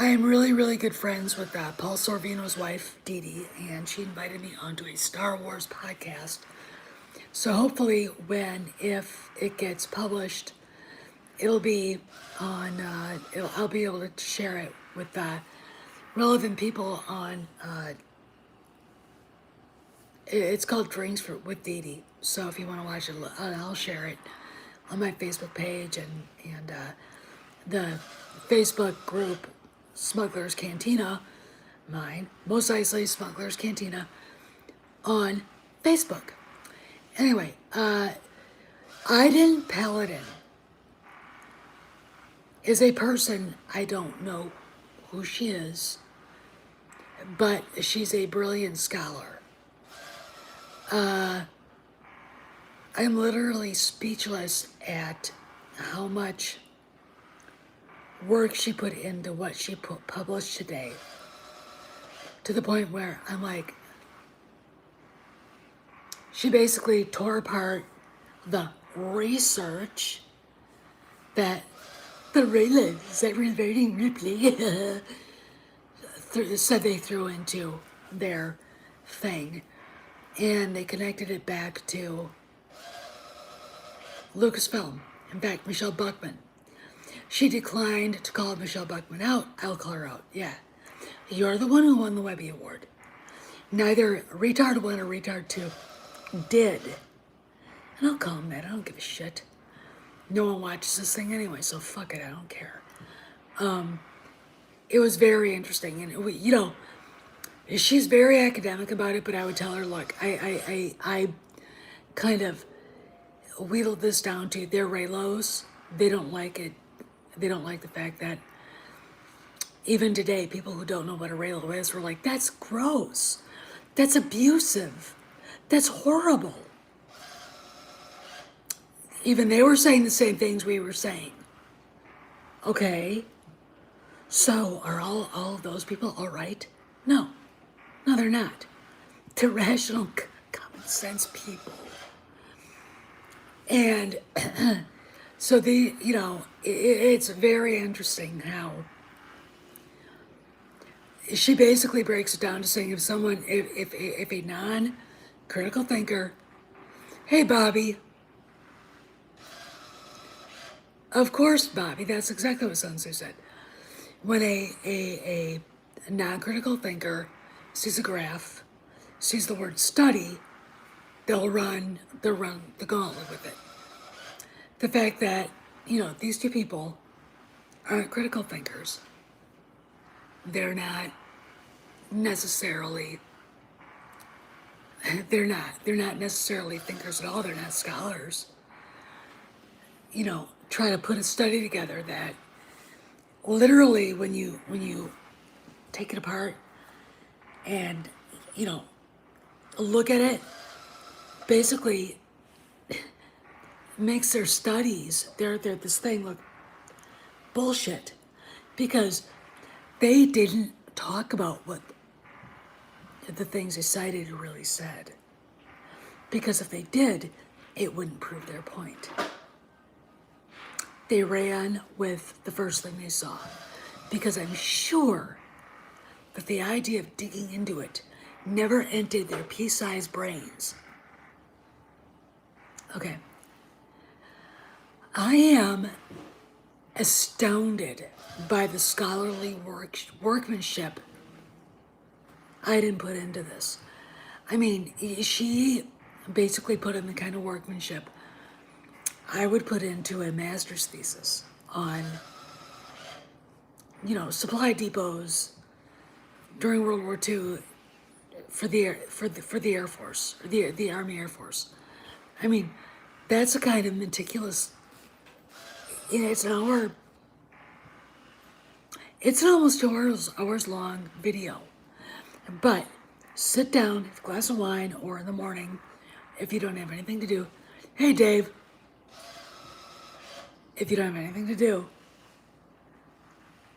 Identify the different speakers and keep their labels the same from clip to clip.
Speaker 1: I am really, really good friends with Paul Sorvino's wife, Dee Dee, and she invited me onto a Star Wars podcast. So hopefully, if it gets published, it'll be on. I'll be able to share it with relevant people on. It's called with Dee Dee. So if you want to watch it, I'll share it on my Facebook page and the Facebook group Smuggler's Cantina, mine, Mos Eisley Smuggler's Cantina, on Facebook. Anyway, Aydin Pallidan is a person, I don't know who she is, but she's a brilliant scholar. I'm literally speechless at how much work she put into what she published today, to the point where I'm like, she basically tore apart the research that the Raylands that were invading Ripley said they threw into their thing, and they connected it back to Lucasfilm. In fact, Michelle Buckman. She declined to call Michelle Buckman out. I'll call her out. Yeah. You're the one who won the Webby Award. Neither retard 1 or retard 2 did. And I'll call them that. I don't give a shit. No one watches this thing anyway, so fuck it. I don't care. It was very interesting. And, she's very academic about it, but I would tell her, look, I kind of wheedled this down to their Raylos. They don't like it. They don't like the fact that even today, people who don't know what a Raylo is were like, that's gross. That's abusive. That's horrible. Even they were saying the same things we were saying. Okay. So are all of those people all right? No. No, they're not. They're rational, common sense people. And so it's very interesting how she basically breaks it down to saying if a non-critical thinker, hey, Bobby, of course, Bobby, that's exactly what Sun Tzu said. When a non-critical thinker sees a graph, sees the word study, they'll run the gauntlet with it. The fact that, these two people aren't critical thinkers. They're not necessarily thinkers at all. They're not scholars. Try to put a study together that literally when you take it apart and look at it, basically makes their studies, their this thing look bullshit, because they didn't talk about what the things they cited really said. Because if they did, it wouldn't prove their point. They ran with the first thing they saw, because I'm sure that the idea of digging into it never entered their pea-sized brains. Okay. I am astounded by the scholarly workmanship I didn't put into this. I mean, she basically put in the kind of workmanship I would put into a master's thesis on, supply depots during World War II for the Air Force, the Army Air Force. I mean, that's a kind of meticulous. It's an almost 2 hours long video. But sit down, have a glass of wine, or in the morning, if you don't have anything to do. Hey, Dave. If you don't have anything to do,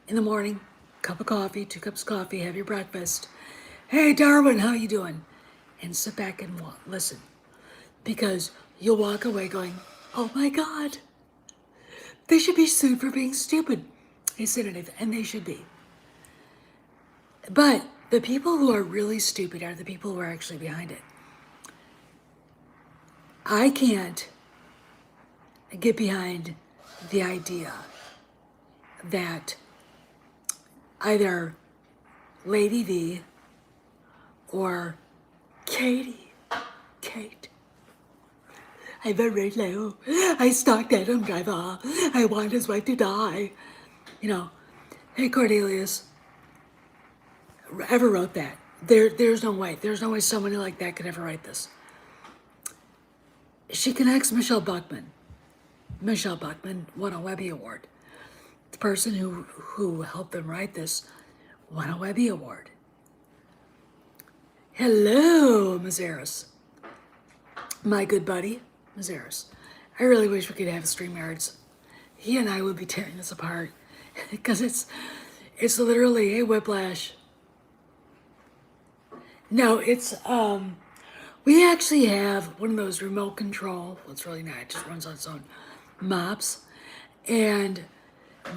Speaker 1: in the morning, cup of coffee, 2 cups of coffee, have your breakfast. Hey, Darwin, how you doing? And sit back and listen. Because you'll walk away going, oh my God, they should be sued for being stupid. He said it, and they should be. But the people who are really stupid are the people who are actually behind it. I can't get behind the idea that either Lady V or Kate, I very low. I stalked Adam Driver. I want his wife to die. You know, hey Cornelius, ever wrote that? There's no way. There's no way somebody like that could ever write this. She connects Michelle Buckman. Michelle Buckman won a Webby Award. The person who helped them write this won a Webby Award. Hello, Mazaris. My good buddy, Mazaris. I really wish we could have StreamYards. He and I would be tearing this apart because it's literally a whiplash. No, it's we actually have one of those remote control. Well, it's really not. It just runs on its own mops, and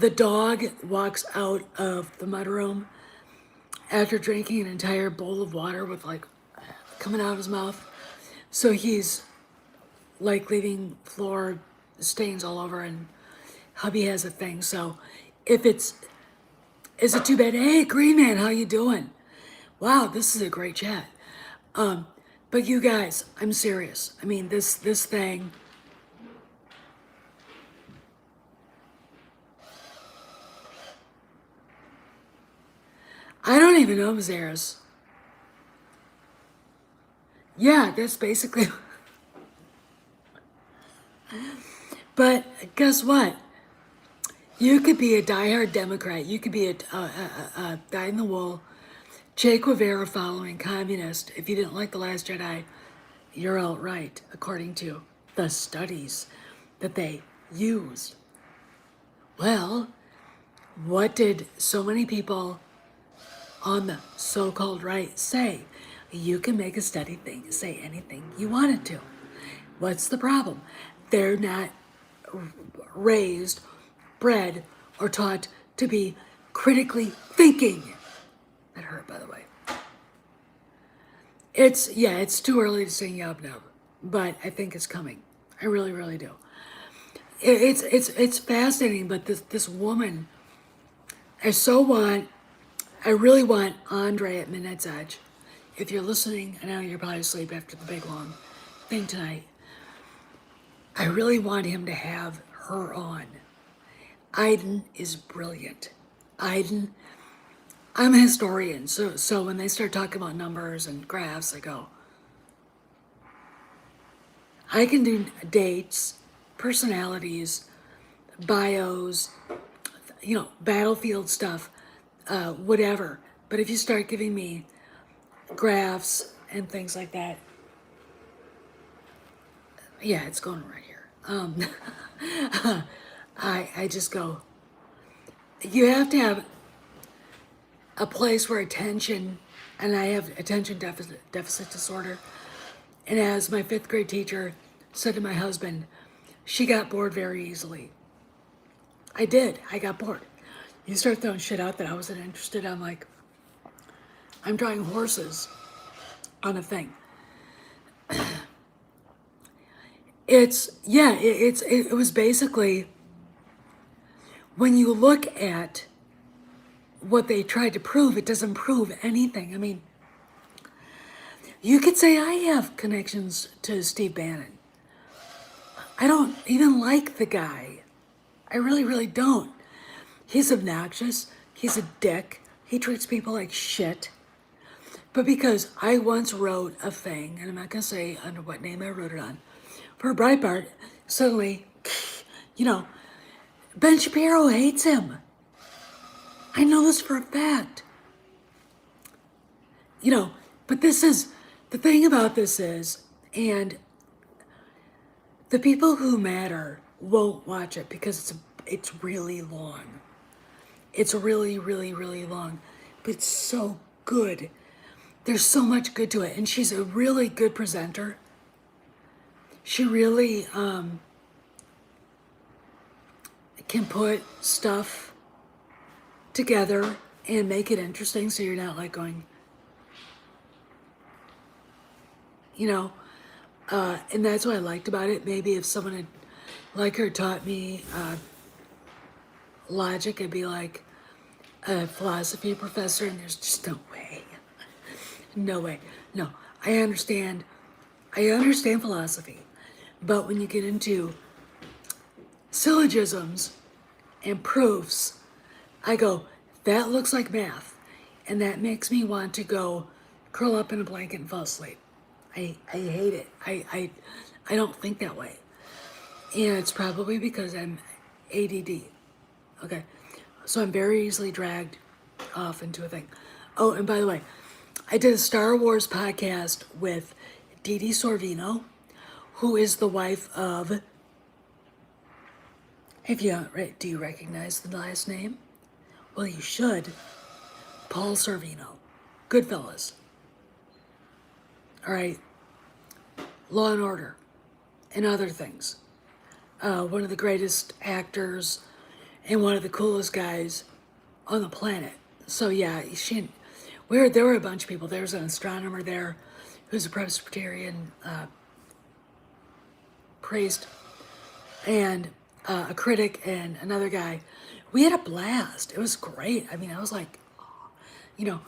Speaker 1: the dog walks out of the mudroom after drinking an entire bowl of water with like coming out of his mouth. So he's like leaving floor stains all over, and hubby has a thing. So if is it too bad? Hey, Green Man, how you doing? Wow, this is a great chat. But you guys, I'm serious. I mean, this thing. I don't even know Mazaris. Yeah, that's basically. But guess what? You could be a diehard Democrat. You could be a dyed-in-the-wool Che Guevara following communist. If you didn't like The Last Jedi, you're alt-right, according to the studies that they used. Well, what did so many people on the so-called right say? You can make a study thing, say anything you wanted to. What's the problem? They're not raised, bred, or taught to be critically thinking. That hurt, by the way. It's too early to sing Yub Nub, but I think it's coming. I really, really do. It's fascinating, but this woman, I really want Andre at Midnight's Edge. If you're listening, I know you're probably asleep after the big long thing tonight. I really want him to have her on. Aydin is brilliant. Aydin, I'm a historian, so when they start talking about numbers and graphs, I go, I can do dates, personalities, bios, battlefield stuff, whatever. But if you start giving me graphs and things like that, yeah, it's going right here. I just go, you have to have a place where attention, and I have attention deficit disorder. And as my 5th grade teacher said to my husband, she got bored very easily. I did. I got bored. You start throwing shit out that I wasn't interested in. I'm like, I'm drawing horses on a thing. It was basically, when you look at what they tried to prove, it doesn't prove anything. I mean, you could say I have connections to Steve Bannon. I don't even like the guy. I really, really don't. He's obnoxious. He's a dick. He treats people like shit. But because I once wrote a thing, and I'm not going to say under what name I wrote it on, for Breitbart, suddenly, Ben Shapiro hates him. I know this for a fact. But the thing about this is, and the people who matter won't watch it because it's really long. It's really, really, really long, but it's so good. There's so much good to it, and she's a really good presenter. She really can put stuff together, and make it interesting so you're not like going, you know, and that's what I liked about it. Maybe if someone had, like her, taught me logic, I'd be like a philosophy professor, and there's just no way. No way. No, I understand. I understand philosophy, but when you get into syllogisms and proofs, I go, that looks like math, and that makes me want to go curl up in a blanket and fall asleep. I hate it. I don't think that way. And it's probably because I'm ADD. Okay. So I'm very easily dragged off into a thing. Oh, and by the way, I did a Star Wars podcast with Dee Sorvino, who is the wife of, if you don't, do you recognize the last name? Well, you should. Paul Sorvino. Goodfellas. All right. Law and Order and other things. One of the greatest actors and one of the coolest guys on the planet. So yeah, there were a bunch of people. There was an astronomer there who's a Presbyterian priest, and a critic and another guy. We had a blast. It was great. I mean, I was like, you know,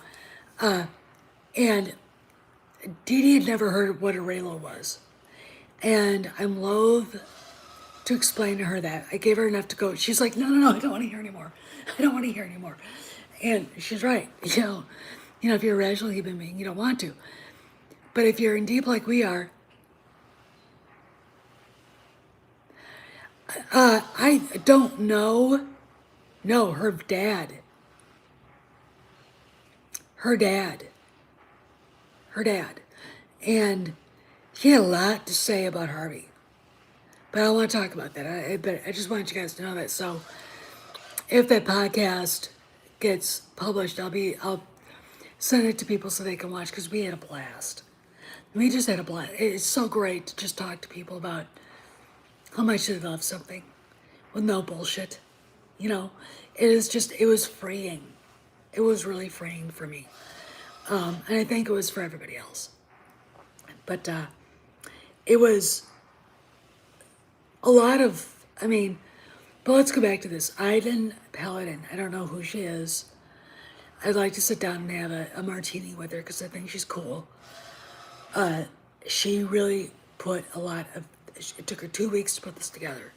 Speaker 1: and Dee Dee had never heard what a Raylo was. And I'm loath to explain to her that. I gave her enough to go. She's like, no, I don't want to hear anymore. I don't want to hear anymore. And she's right. If you're a rational human being, you don't want to. But if you're in deep like we are, I don't know. No, her dad. And he had a lot to say about Harvey. But I don't want to talk about that. But I just wanted you guys to know that. So if that podcast gets published, I'll send it to people so they can watch, because we had a blast. We just had a blast. It's so great to just talk to people about how much they love something with no bullshit. It was freeing. It was really freeing for me. And I think it was for everybody else. But it was a lot of, but let's go back to this. Aydin Pallidan, I don't know who she is. I'd like to sit down and have a martini with her because I think she's cool. She really put it took her 2 weeks to put this together.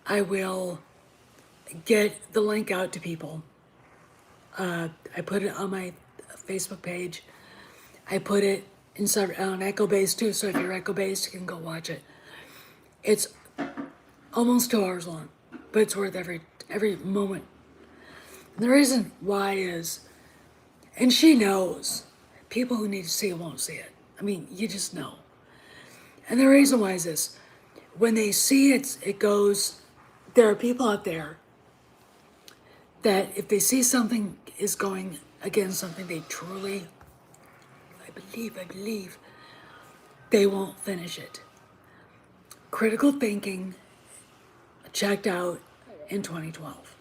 Speaker 1: I will get the link out to people. I put it on my Facebook page. I put it on Echo Base too, so if you're Echo Base, you can go watch it. It's almost 2 hours long, but it's worth every moment. And the reason why is, and she knows, people who need to see it won't see it. You just know. And the reason why is this: when they see it goes, there are people out there that if they see something is going against something they truly, I believe, they won't finish it. Critical thinking checked out in 2012,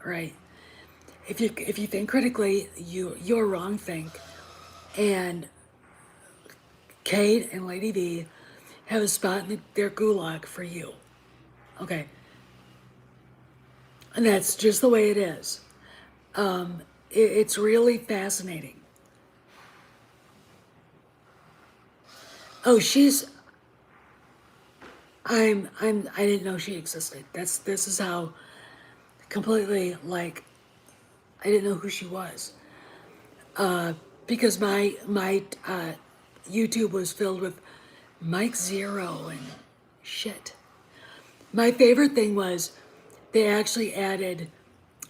Speaker 1: right? If you think critically, you're wrong think, and Kate and Lady V have a spot in their gulag for you, okay? And that's just the way it is. It's really fascinating. Oh, I didn't know she existed. This is how completely, like, I didn't know who she was. Because my YouTube was filled with Mike Zero and shit. My favorite thing was they actually added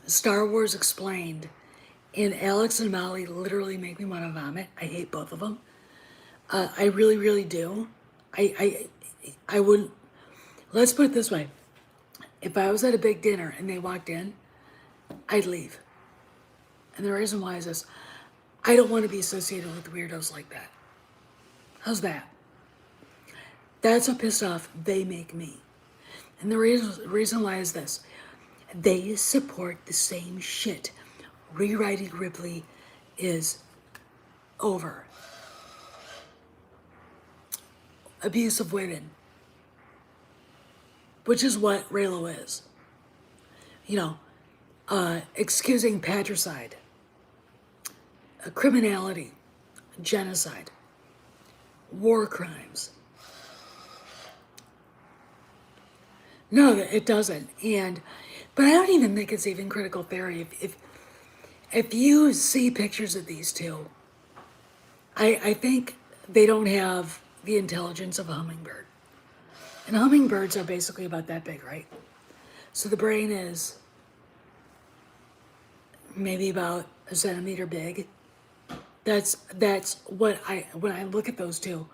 Speaker 1: Star Wars Explained, and Alex and Molly literally make me want to vomit. I hate both of them. I really, really do. I wouldn't. Let's put it this way: if I was at a big dinner and they walked in, I'd leave. And the reason why is this: I don't want to be associated with weirdos like that. How's that? That's how pissed off they make me. And the reason why is this: they support the same shit rewriting Ripley is over. Abuse of women, which is what Raylo is. You know, excusing patricide, criminality, genocide, war crimes. No, it doesn't. But I don't even think it's even critical theory. If you see pictures of these two, I think they don't have the intelligence of a hummingbird. And hummingbirds are basically about that big, right? So the brain is maybe about a centimeter big. That's what when I look at those two,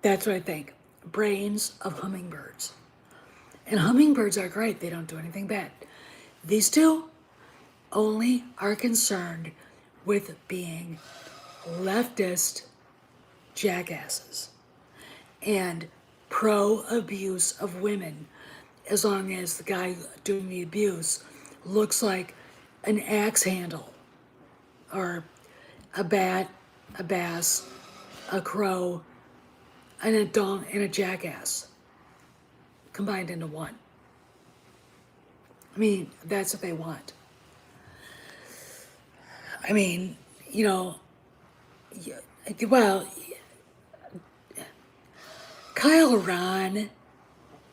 Speaker 1: that's what I think. Brains of hummingbirds. And hummingbirds are great. They don't do anything bad. These two only are concerned with being leftist jackasses and pro-abuse of women, as long as the guy doing the abuse looks like an axe handle or a bat, a bass, a crow, and a jackass combined into one. I mean, that's what they want. I mean, you know, well, Kyle Ron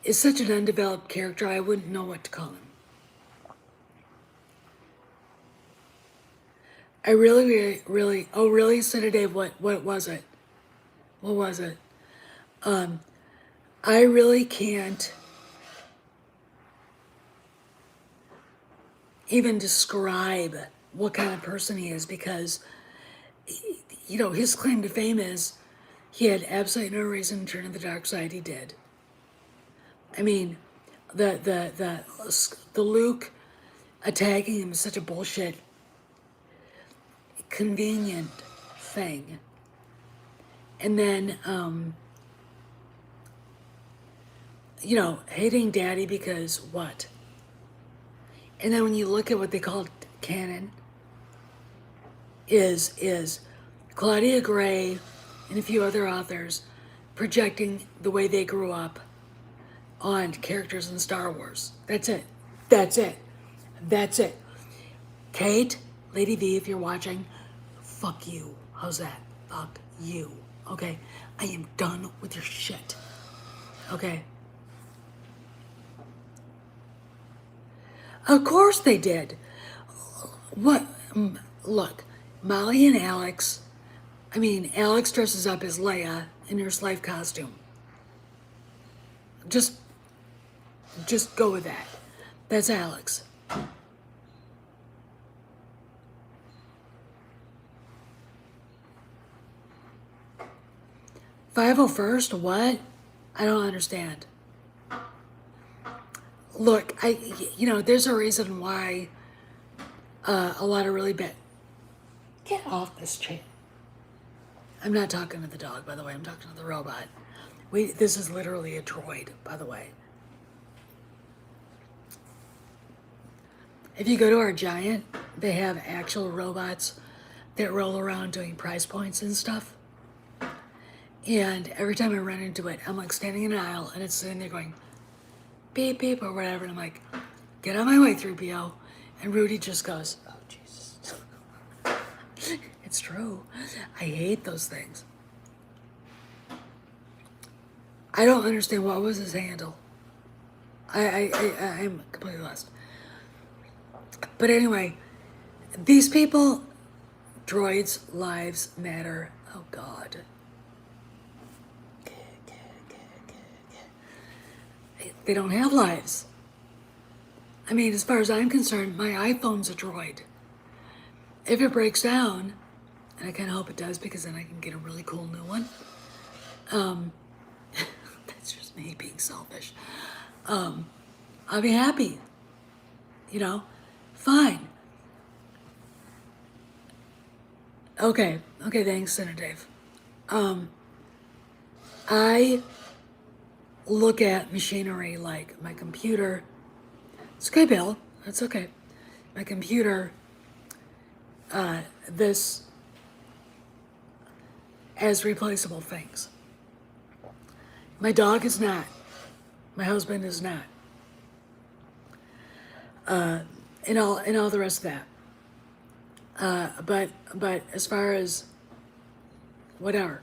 Speaker 1: is such an undeveloped character, I wouldn't know what to call him. I really, oh really, Senator Dave, what was it? What was it? I really can't even describe what kind of person he is, because, you know, his claim to fame is he had absolutely no reason to turn to the dark side. He did. I mean, the Luke attacking him is such a bullshit, convenient thing. And then, you know, hating Daddy because what? And then when you look at what they call canon, is Claudia Gray and a few other authors projecting the way they grew up on characters in Star Wars. That's it. That's it. That's it. Kate, Lady V, if you're watching, fuck you. How's that? Fuck you. Okay? I am done with your shit. Okay? Of course they did. What? Look, Molly and Alex. I mean, Alex dresses up as Leia in her slave costume. Just go with that. That's Alex. "501st? What? I don't understand. Look, you know, there's a reason why a lot of really bad. Get off this chair. I'm not talking to the dog, by the way. I'm talking to the robot. This is literally a droid, by the way. If you go to our Giant, they have actual robots that roll around doing price points and stuff. And every time I run into it, I'm like standing in an aisle and it's sitting there going beep beep or whatever. And I'm like, get out of my way, 3PO. And Rudy just goes, oh, Jesus. It's true. I hate those things. I don't understand. What was his handle? I'm completely lost. But anyway, these people, droids' lives matter. Oh, God. They don't have lives. I mean, as far as I'm concerned, my iPhone's a droid. If it breaks down, and I kind of hope it does because then I can get a really cool new one. That's just me being selfish. I'll be happy. You know, fine. Okay, thanks, Senator Dave. I look at machinery like my computer. It's okay, Bill. That's okay. My computer this as replaceable things. My dog is not. My husband is not. And all the rest of that. But as far as whatever.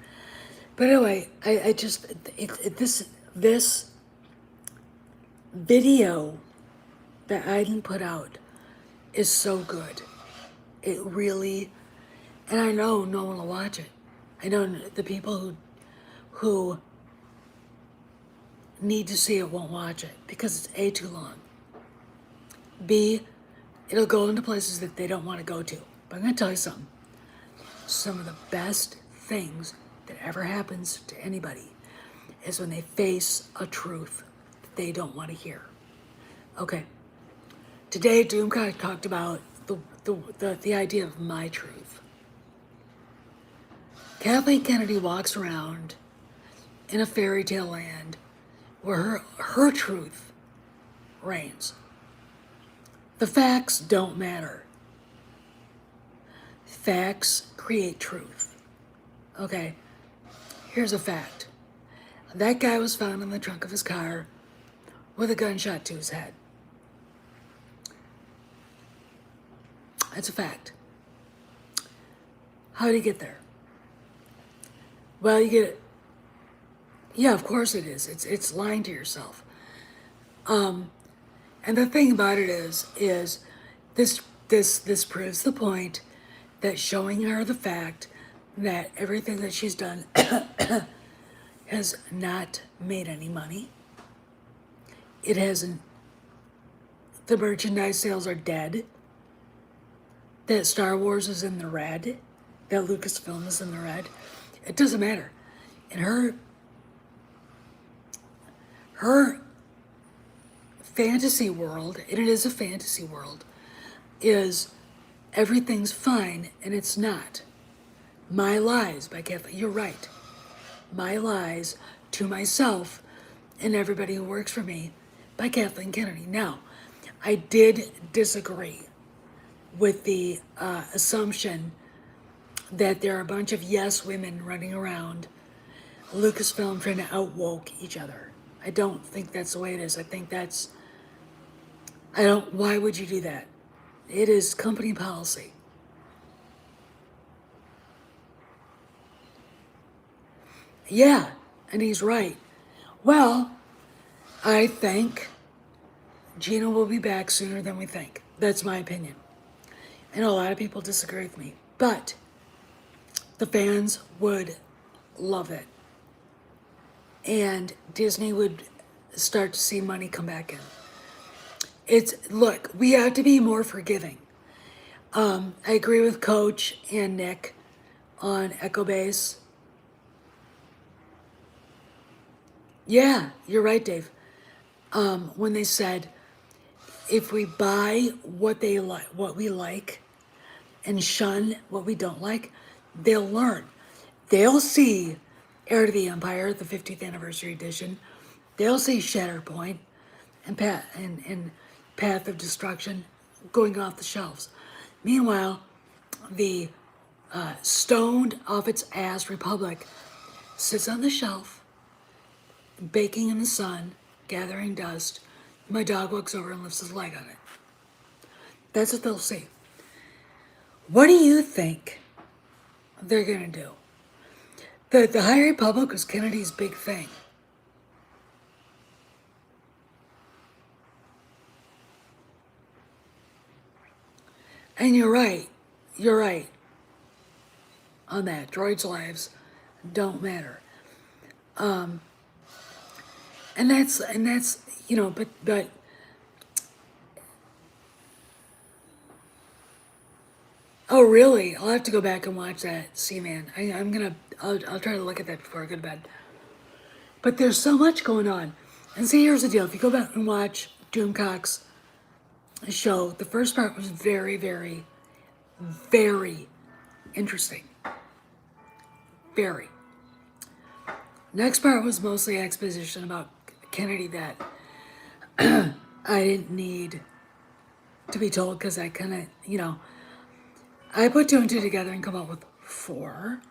Speaker 1: But anyway, I just this video that Aydin put out is so good. It really, and I know no one will watch it. I know the people who need to see it won't watch it because it's A, too long. B, it'll go into places that they don't want to go to. But I'm going to tell you something. Some of the best things that ever happens to anybody is when they face a truth that they don't want to hear. Okay. Today, Doomcock talked about the idea of my truth. Kathleen Kennedy walks around in a fairy tale land where her truth reigns. The facts don't matter. Facts create truth. Okay, here's a fact. That guy was found in the trunk of his car with a gunshot to his head. That's a fact. How did he get there? Well, you get it. Yeah, of course it is. It's lying to yourself. And the thing about it is this proves the point that showing her the fact that everything that she's done has not made any money. It hasn't. The merchandise sales are dead. That Star Wars is in the red. That Lucasfilm is in the red. It doesn't matter. And her fantasy world, and it is a fantasy world, is everything's fine and it's not. My Lies by Kathleen. You're right. My Lies to Myself and Everybody Who Works for Me by Kathleen Kennedy. Now, I did disagree with the assumption that there are a bunch of yes women running around Lucasfilm trying to outwoke each other. I don't think that's the way it is. I think that's, why would you do that? It is company policy. Yeah, and he's right. Well, I think Gina will be back sooner than we think. That's my opinion. I know a lot of people disagree with me, but the fans would love it. And Disney would start to see money come back in. Look, we have to be more forgiving. I agree with Coach and Nick on Echo Base. Yeah, you're right, Dave. When they said, if we buy what we like, and shun what we don't like, they'll learn. They'll see Heir to the Empire, the 50th anniversary edition. They'll see Shatterpoint and Path of Destruction going off the shelves. Meanwhile, the stoned off its ass Republic sits on the shelf, baking in the sun, gathering dust. My dog walks over and lifts his leg on it. That's what they'll see. What do you think they're going to do? The High Republic was Kennedy's big thing. And you're right on that. Droids' lives don't matter. And that's but oh really? I'll have to go back and watch that. See, man, I'll try to look at that before I go to bed. But there's so much going on. And see, here's the deal. If you go back and watch Doomcock's show, the first part was very, very, very interesting. Very. Next part was mostly exposition about Kennedy that I didn't need to be told because I kind of, I put two and two together and come up with 4.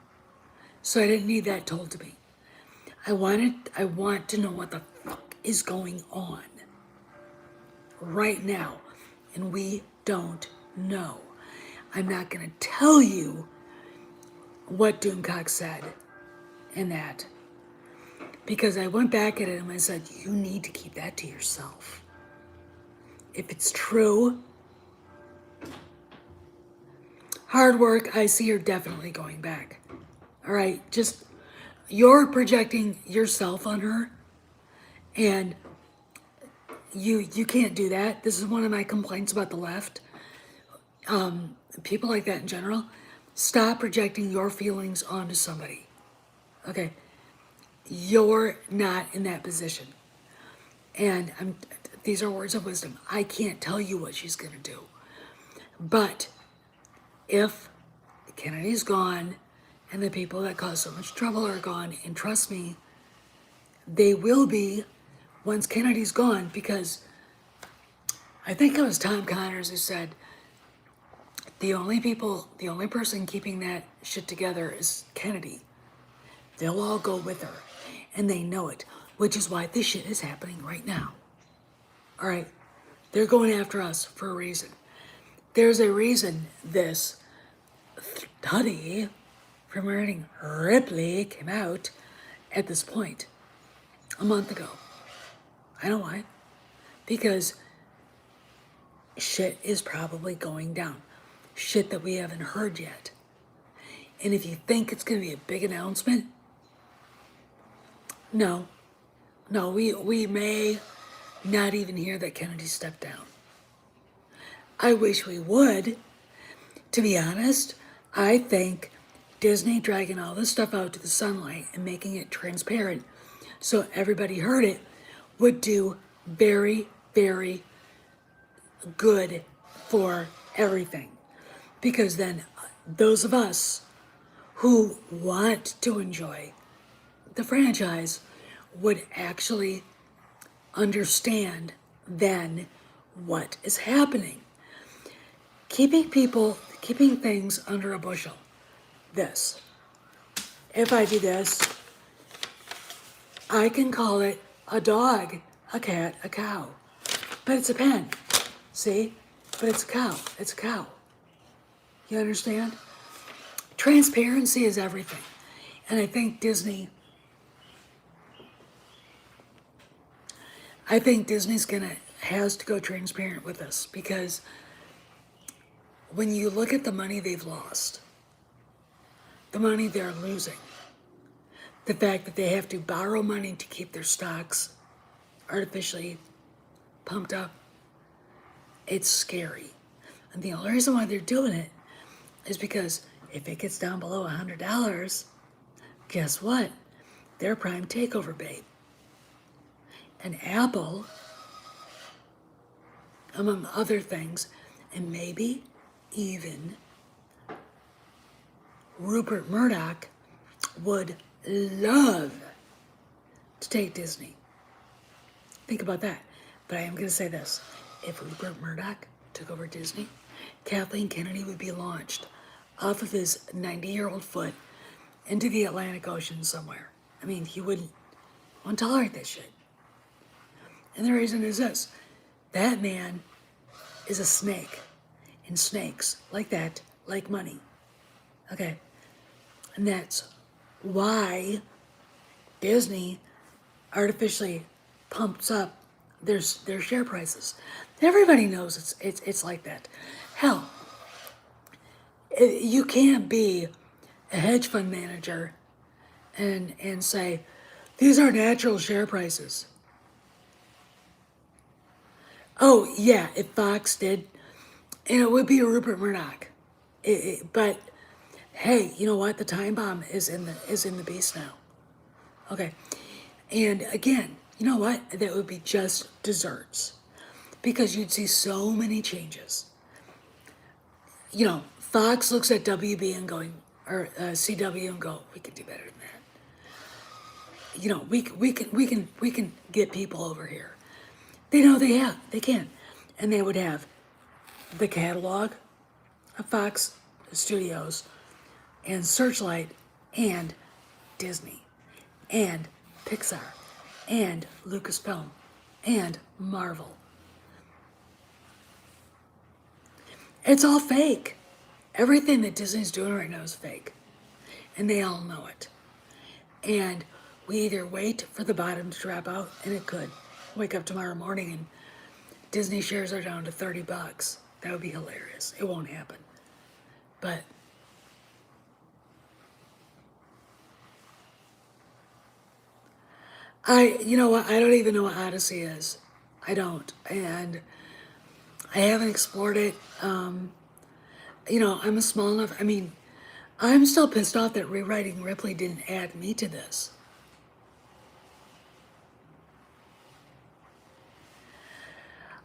Speaker 1: So I didn't need that told to me. I want to know what the fuck is going on right now. And we don't know. I'm not going to tell you what Doomcock said in that. Because I went back at it and I said, you need to keep that to yourself. If it's true, hard work, I see you're definitely going back. All right, just you're projecting yourself on her, and you can't do that. This is one of my complaints about the left. People like that in general. Stop projecting your feelings onto somebody. Okay, you're not in that position, and these are words of wisdom. I can't tell you what she's gonna do, but if Kennedy's gone and the people that caused so much trouble are gone, and trust me, they will be once Kennedy's gone, because I think it was Tom Connors who said the only person keeping that shit together is Kennedy. They'll all go with her, and they know it, which is why this shit is happening right now. All right, they're going after us for a reason. There's a reason this study from Reading Ripley came out at this point a month ago. I know why. Because shit is probably going down. Shit that we haven't heard yet. And if you think it's going to be a big announcement, no, we may not even hear that Kennedy stepped down. I wish we would. To be honest, I think Disney dragging all this stuff out to the sunlight and making it transparent so everybody heard it would do very, very good for everything. Because then those of us who want to enjoy the franchise would actually understand then what is happening. Keeping things under a bushel. This. If I do this, I can call it a dog, a cat, a cow. But it's a pen. See? But it's a cow. It's a cow. You understand? Transparency is everything. And I think Disney's has to go transparent with us, because when you look at the money they've lost, the money they're losing, the fact that they have to borrow money to keep their stocks artificially pumped up, it's scary. And the only reason why they're doing it is because if it gets down below $100, guess what? They're prime takeover bait. And Apple, among other things, and maybe even Rupert Murdoch would love to take Disney. Think about that. But I am going to say this. If Rupert Murdoch took over Disney, Kathleen Kennedy would be launched off of his 90-year-old foot into the Atlantic Ocean somewhere. I mean, he wouldn't tolerate that shit. And the reason is this. That man is a snake. And snakes, like that, like money. Okay? And that's why Disney artificially pumps up their share prices. Everybody knows it's like that. Hell, you can't be a hedge fund manager and say, these are natural share prices. Oh, yeah, if Fox did, and it would be Rupert Murdoch. But hey, you know what? The time bomb is in the beast now. Okay, and again, you know what? That would be just desserts, because you'd see so many changes. You know, Fox looks at WB and going, or CW and go, we could do better than that. You know, we can get people over here. They know they can, and they would have the catalog of Fox Studios and Searchlight and Disney and Pixar and Lucasfilm and Marvel. It's all fake. Everything that Disney's doing right now is fake. And they all know it. And we either wait for the bottom to drop out, and it could. Wake up tomorrow morning and Disney shares are down to $30. That would be hilarious. It won't happen. But you know what? I don't even know what Odyssey is. I don't. And I haven't explored it. I'm a small enough, I'm still pissed off that rewriting Ripley didn't add me to this.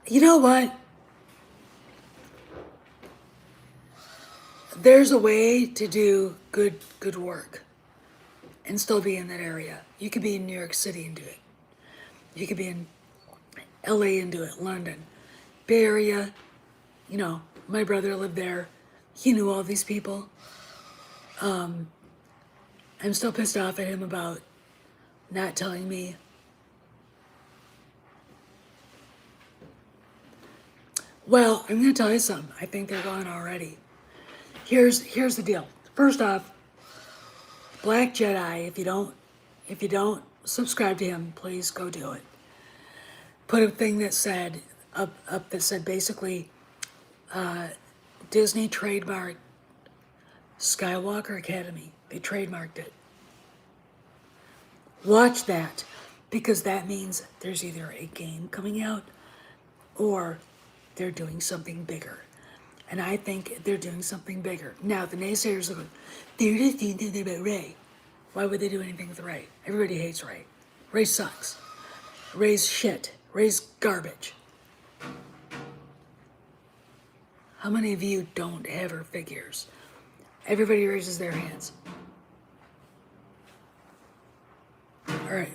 Speaker 1: You know what? There's a way to do good work and still be in that area. You could be in New York City and do it. You could be in LA and do it, London, Bay Area. My brother lived there. He knew all these people. I'm still pissed off at him about not telling me. Well, I'm going to tell you something. I think they're gone already. Here's the deal. First off, Black Jedi, if you don't subscribe to him, please go do it. Put a thing that said up that said basically Disney trademarked Skywalker Academy. They trademarked it. Watch that, because that means there's either a game coming out or they're doing something bigger. And I think they're doing something bigger. Now, the naysayers are going, they're just doing something about Rey. Why would they do anything with Rey? Everybody hates Rey. Rey sucks. Rey's shit. Rey's garbage. How many of you don't have her figures? Everybody raises their hands. All right.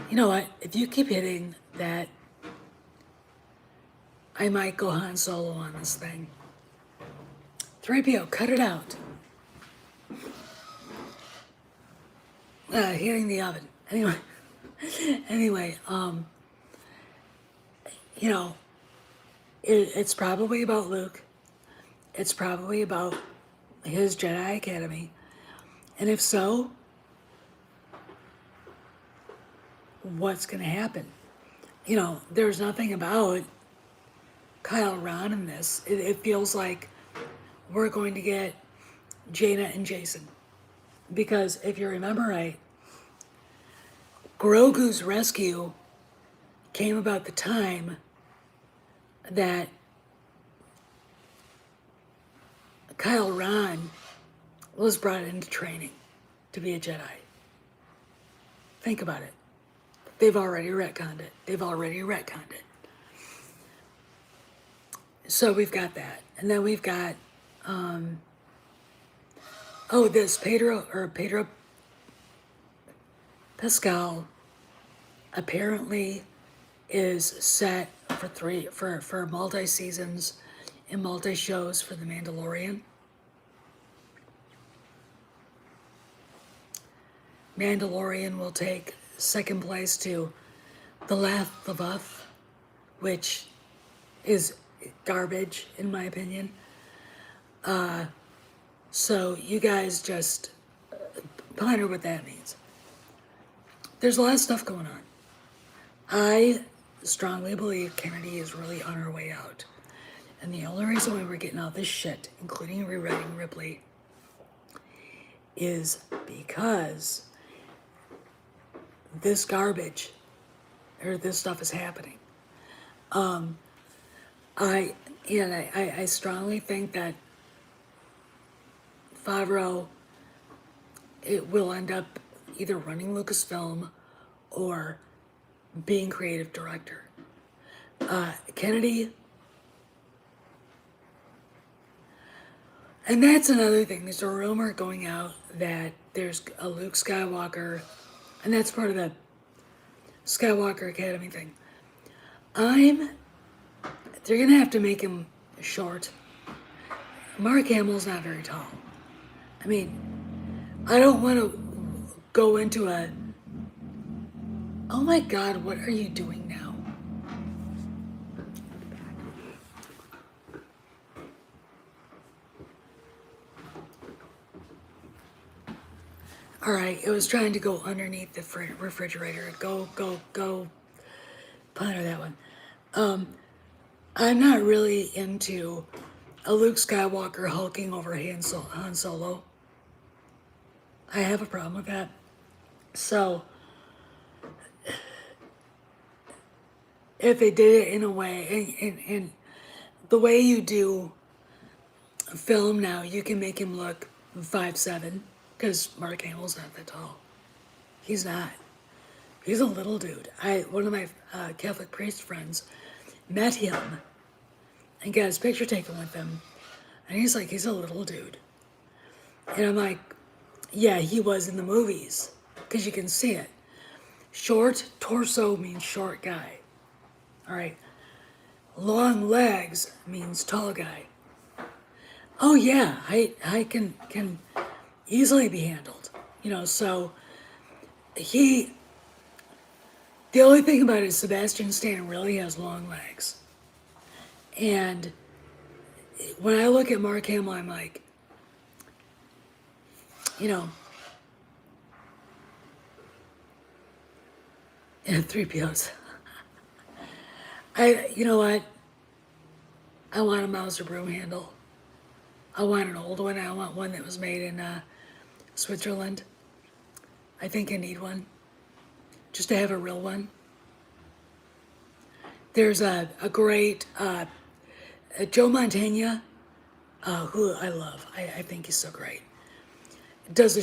Speaker 1: You know what? If you keep hitting that, I might go Han Solo on this thing. 3PO, cut it out. Hitting the oven. Anyway, it's probably about Luke. It's probably about his Jedi Academy. And if so, what's going to happen? There's nothing about Kyle Ron in this. It feels like we're going to get Jaina and Jason. Because if you remember right, Grogu's rescue came about the time that Kyle Ron was brought into training to be a Jedi. Think about it. They've already retconned it. So we've got that. And then we've got, this Pedro Pascal apparently is set for multi-seasons and multi-shows for The Mandalorian. Mandalorian will take second place to The Last of Us, which is garbage in my opinion. So you guys just ponder what that means. There's a lot of stuff going on. I strongly believe Kennedy is really on her way out. And the only reason why we're getting all this shit, including rewriting Ripley, is because this garbage or this stuff is happening. I strongly think that Favreau, it will end up either running Lucasfilm or being creative director. Kennedy, and that's another thing. There's a rumor going out that there's a Luke Skywalker, and that's part of the Skywalker Academy thing. They're gonna have to make him short, Mark Hamill's not very tall. I mean, I don't want to go into a. Oh my God, what are you doing now? All right, it was trying to go underneath the refrigerator. Go, ponder that one. I'm not really into a Luke Skywalker hulking over Han Solo. I have a problem with that. So, if they did it in a way, and the way you do film now, you can make him look 5'7", because Mark Hamill's not that tall. He's not. He's a little dude. One of my Catholic priest friends met him and got his picture taken with him, and he's like, he's a little dude. And I'm like, yeah, he was in the movies, because you can see it. Short torso means short guy. All right. Long legs means tall guy. Oh yeah, height can easily be handled. So the only thing about it is Sebastian Stan really has long legs. And when I look at Mark Hamill, I'm like, and 3POs. You know what? I want a Mauser broom handle. I want an old one. I want one that was made in Switzerland. I think I need one. Just to have a real one. There's a great Joe Montana, who I love. I think he's so great. Does a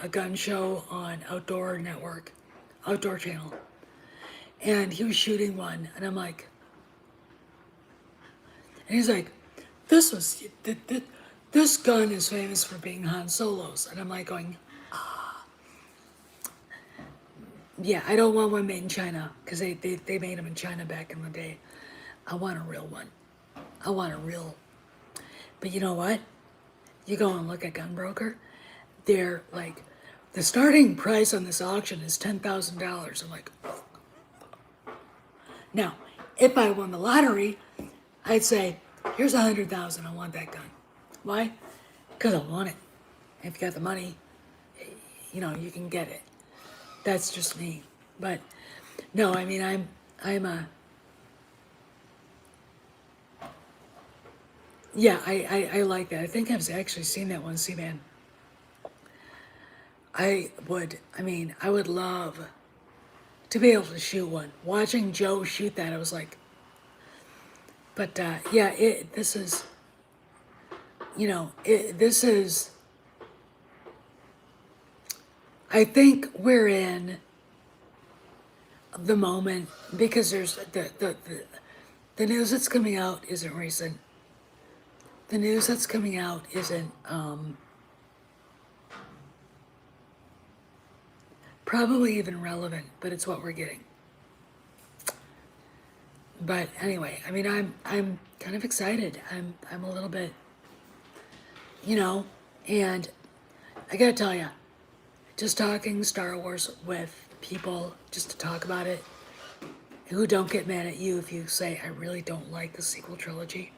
Speaker 1: gun show on Outdoor Network, Outdoor Channel. And he was shooting one, and I'm like, and he's like, this gun is famous for being Han Solo's. And I'm like going, yeah, I don't want one made in China, because they made them in China back in the day. I want a real one. I want a real. But you know what? You go and look at Gunbroker, they're like, the starting price on this auction is $10,000. I'm like, oh. Now, if I won the lottery, I'd say, here's $100,000. I want that gun. Why? Because I want it. If you got the money, you can get it. That's just me. But no, I mean, yeah, I like that. I think I've actually seen that one, Seaman. I would love to be able to shoot one. Watching Joe shoot that, I was like, but yeah, this is, I think we're in the moment, because there's the news that's coming out isn't recent. The news that's coming out isn't probably even relevant, but it's what we're getting. But anyway, I mean, I'm kind of excited. I'm a little bit, and I gotta tell you, just talking Star Wars with people just to talk about it, who don't get mad at you if you say, I really don't like the sequel trilogy,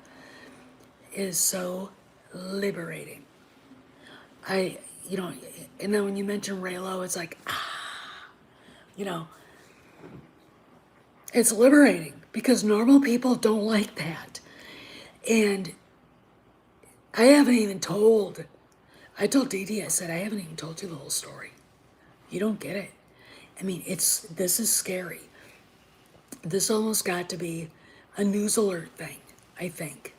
Speaker 1: is so liberating. And then when you mention Raylo, it's like, it's liberating, because normal people don't like that. And I told Dee Dee, I said, I haven't even told you the whole story. You don't get it. I mean, this is scary. This almost got to be a news alert thing, I think.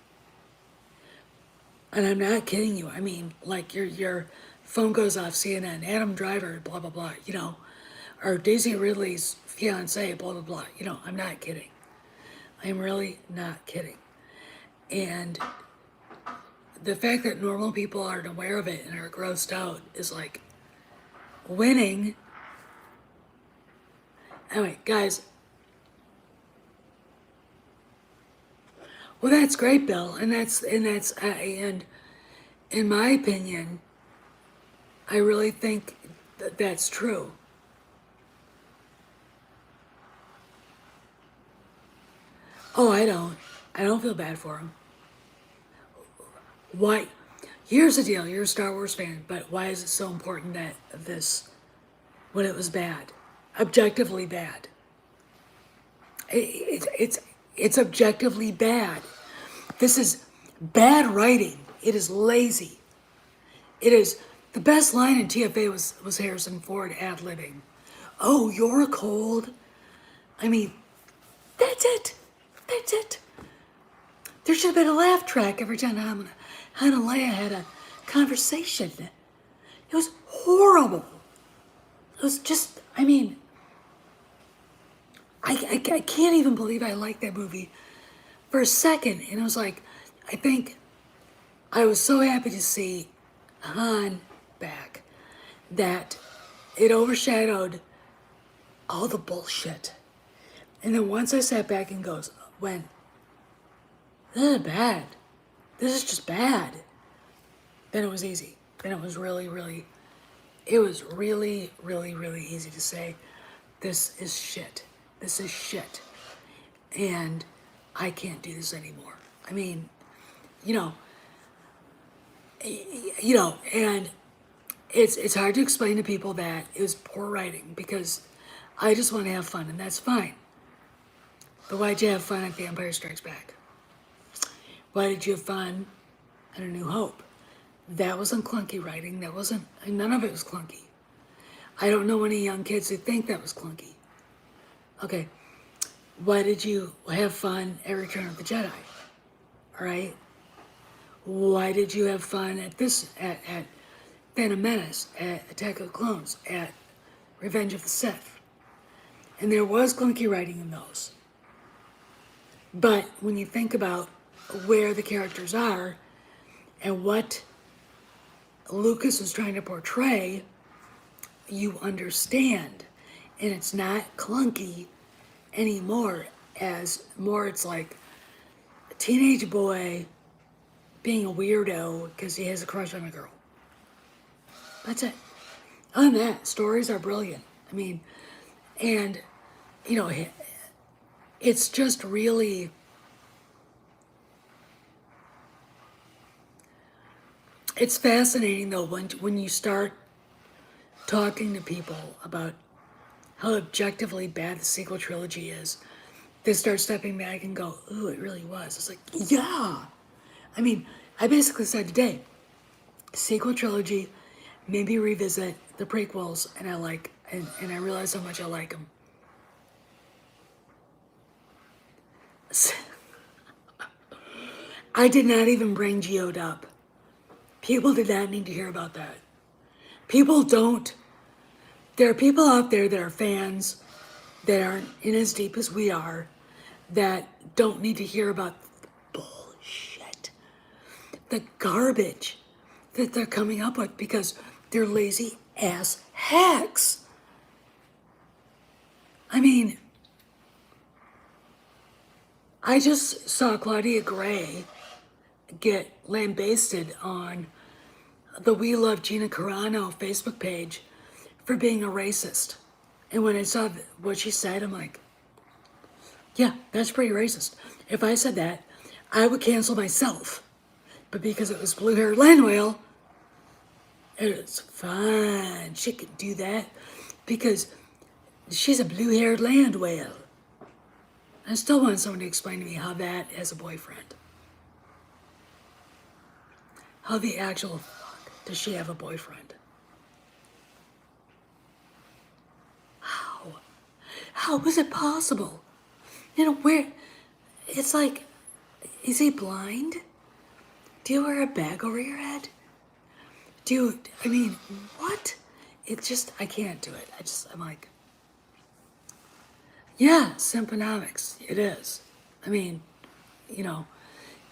Speaker 1: And I'm not kidding you. I mean, like your phone goes off, CNN, Adam Driver, blah, blah, blah, or Daisy Ridley's fiance, blah, blah, blah. I'm not kidding. I'm really not kidding. And the fact that normal people aren't aware of it and are grossed out is like winning. Anyway, guys, Well, that's great, Bill, and in my opinion, I really think that that's true. Oh, I don't. I don't feel bad for him. Why? Here's the deal. You're a Star Wars fan, but why is it so important that this, when it was bad, objectively bad? It's objectively bad. This is bad writing. It is lazy. It is the best line in TFA was Harrison Ford ad-libbing. Oh, you're cold. I mean, that's it. That's it. There should have been a laugh track every time Han and Leia had a conversation. It was horrible. It was just, I mean, I can't even believe I liked that movie for a second. And it was like, I think I was so happy to see Han back that it overshadowed all the bullshit. And then once I sat back and went, this is bad. This is just bad. Then it was easy. Then it was really easy to say, this is shit. This is shit. And I can't do this anymore. I mean, you know, and it's hard to explain to people that it was poor writing because I just want to have fun, and that's fine. But why'd you have fun at The Empire Strikes Back? Why did you have fun at A New Hope? That wasn't clunky writing. None of it was clunky. I don't know any young kids who think that was clunky. Okay, why did you have fun at Return of the Jedi? All right? Why did you have fun at Phantom Menace, at Attack of the Clones, at Revenge of the Sith? And there was clunky writing in those. But when you think about where the characters are and what Lucas was trying to portray, you understand. And it's not clunky anymore, it's like a teenage boy being a weirdo because he has a crush on a girl. That's it. Other than that, stories are brilliant. I mean, and, it's just really, it's fascinating though when you start talking to people about how objectively bad the sequel trilogy is. They start stepping back and go, ooh, it really was. It's like, yeah. I mean, I basically said today, sequel trilogy, maybe revisit the prequels, and I realize how much I like them. I did not even bring Geode up. People did not need to hear about that. There are people out there that are fans that aren't in as deep as we are that don't need to hear about the bullshit, the garbage that they're coming up with because they're lazy ass hacks. I mean, I just saw Claudia Gray get lambasted on the We Love Gina Carano Facebook page for being a racist. And when I saw what she said, I'm like, yeah, that's pretty racist. If I said that, I would cancel myself. But because it was blue-haired land whale, it's fine. She can do that because she's a blue-haired land whale. I still want someone to explain to me how that has a boyfriend. How the actual fuck does she have a boyfriend? How is it possible? Where, it's like, is he blind? Do you wear a bag over your head? What? It's just, I can't do it. I'm like, yeah, Simponomics, it is. But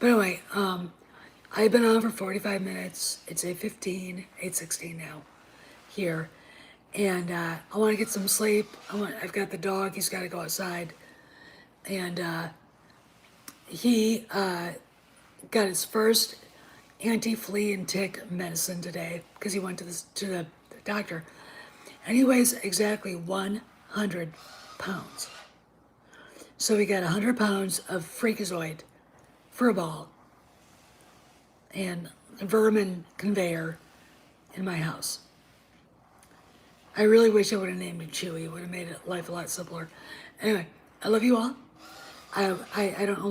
Speaker 1: anyway, I've been on for 45 minutes. It's 8:15, 8:16 now here. And I want to get some sleep. I've got the dog, he's got to go outside. And he got his first anti-flea and tick medicine today because he went to the doctor, and he weighs exactly 100 pounds. So we got 100 pounds of freakazoid for a ball and a vermin conveyor in my house. I really wish I would have named him Chewy. It would have made life a lot simpler. Anyway, I love you all. I don't know